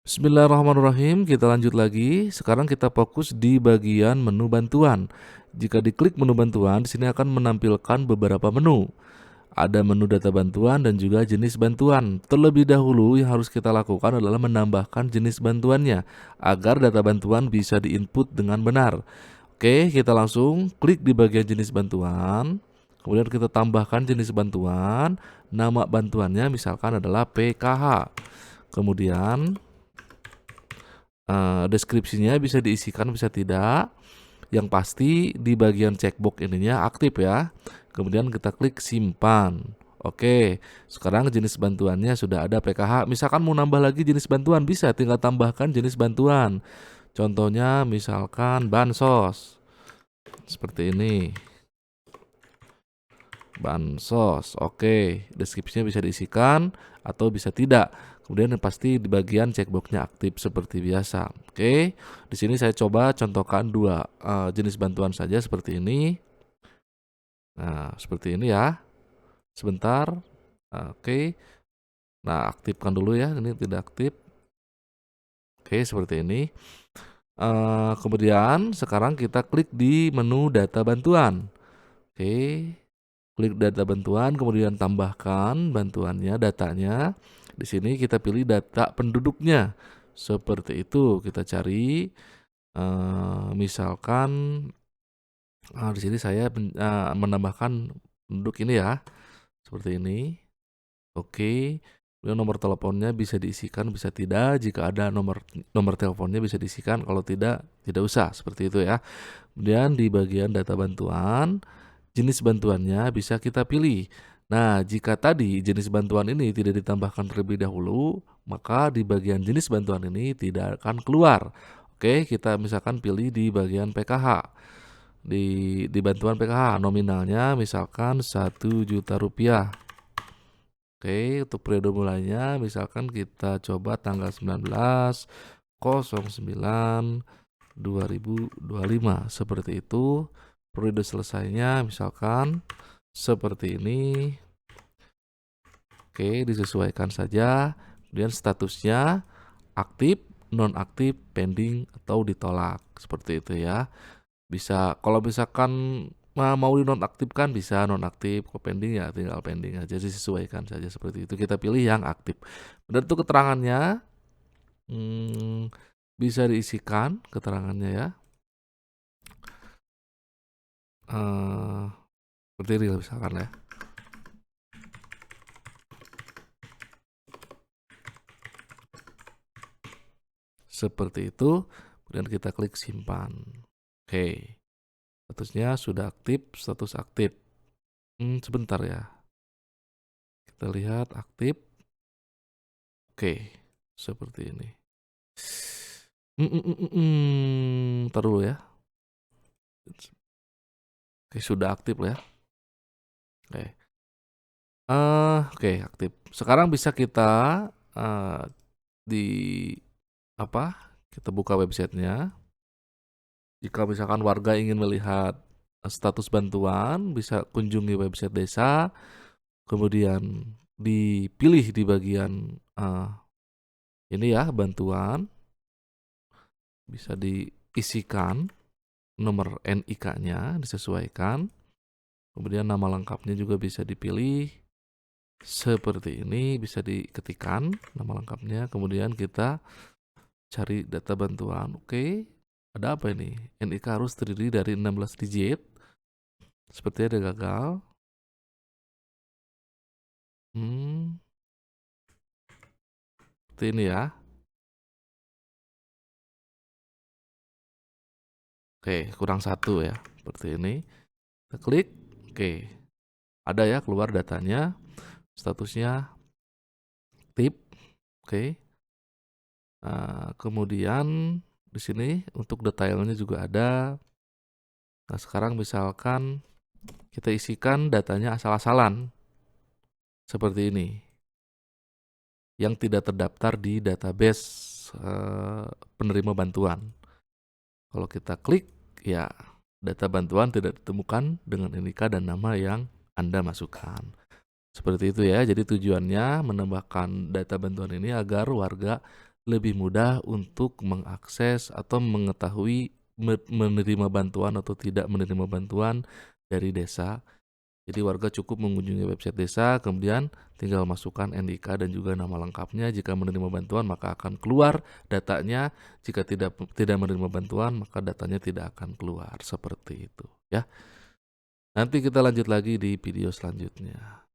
Bismillahirrahmanirrahim, kita lanjut lagi. Sekarang kita fokus di bagian menu bantuan. Jika diklik menu bantuan, di sini akan menampilkan beberapa menu. Ada menu data bantuan dan juga jenis bantuan. Terlebih dahulu yang harus kita lakukan adalah menambahkan jenis bantuannya agar data bantuan bisa diinput dengan benar. Oke, kita langsung klik di bagian jenis bantuan. Kemudian kita tambahkan jenis bantuan. Nama bantuannya misalkan adalah PKH. Kemudian deskripsinya bisa diisikan bisa tidak. Yang pasti di bagian checkbox ininya aktif ya. Kemudian kita klik simpan. Oke, sekarang jenis bantuannya sudah ada PKH. Misalkan mau nambah lagi jenis bantuan bisa, tinggal tambahkan jenis bantuan. Contohnya misalkan bansos. Seperti ini. Bansos. Oke, deskripsinya bisa diisikan atau bisa tidak. Kemudian yang pasti di bagian checkboxnya aktif seperti biasa. Oke, di sini saya coba contohkan dua jenis bantuan saja seperti ini. Nah, seperti ini ya. Sebentar. Oke. Nah, aktifkan dulu ya. Ini tidak aktif. Oke, seperti ini. Kemudian sekarang kita klik di menu data bantuan. Oke. Klik data bantuan, kemudian tambahkan bantuannya, datanya. Di sini kita pilih data penduduknya. Seperti itu, kita cari. Misalkan, di sini saya menambahkan penduduk ini ya, seperti ini. Oke. Kemudian nomor teleponnya bisa diisikan, bisa tidak. Jika ada nomor teleponnya bisa diisikan, kalau tidak, tidak usah. Seperti itu ya. Kemudian di bagian data bantuan, jenis bantuannya bisa kita pilih. Nah, jika tadi jenis bantuan ini tidak ditambahkan terlebih dahulu, maka di bagian jenis bantuan ini tidak akan keluar. Oke, kita misalkan pilih di bagian PKH. Di bantuan PKH nominalnya misalkan 1 juta rupiah. Oke, untuk periode mulainya misalkan kita coba tanggal 19/09/2025 seperti itu. Periode selesainya misalkan seperti ini. Oke, disesuaikan saja. Kemudian statusnya aktif, nonaktif, pending atau ditolak. Seperti itu ya. Bisa kalau misalkan mau dinonaktifkan bisa nonaktif, kalau pending ya tinggal pending aja, disesuaikan saja seperti itu. Kita pilih yang aktif. Dan untuk keterangannya bisa diisikan keterangannya ya. Seperti ini misalkan ya. Seperti itu, kemudian kita klik simpan. Oke, statusnya sudah aktif, status aktif. Sebentar ya, kita lihat aktif. Oke, seperti ini. Ntar dulu ya. Oke, sudah aktif ya. Oke. Oke, aktif. Sekarang bisa kita di kita buka websitenya. Jika misalkan warga ingin melihat status bantuan, bisa kunjungi website desa, kemudian dipilih di bagian ini ya, bantuan, bisa diisikan nomor NIK-nya, disesuaikan, kemudian nama lengkapnya juga bisa dipilih, seperti ini, bisa diketikkan nama lengkapnya, kemudian kita cari data bantuan. Oke, ada apa ini? NIK harus terdiri dari 16 digit. Sepertinya ada gagal. Seperti ini ya. Oke, kurang 1 ya. Seperti ini. Kita klik. Oke. Ada ya keluar datanya. Statusnya aktif. Oke. Kemudian di sini untuk detailnya juga ada. Nah, sekarang misalkan kita isikan datanya asal-asalan. Seperti ini. Yang tidak terdaftar di database penerima bantuan. Kalau kita klik, ya data bantuan tidak ditemukan dengan NIK dan nama yang Anda masukkan. Seperti itu ya, jadi tujuannya menambahkan data bantuan ini agar warga lebih mudah untuk mengakses atau mengetahui menerima bantuan atau tidak menerima bantuan dari desa. Jadi warga cukup mengunjungi website desa, kemudian tinggal masukkan NIK dan juga nama lengkapnya. Jika menerima bantuan maka akan keluar datanya. Jika tidak menerima bantuan maka datanya tidak akan keluar. Seperti itu ya. Nanti kita lanjut lagi di video selanjutnya.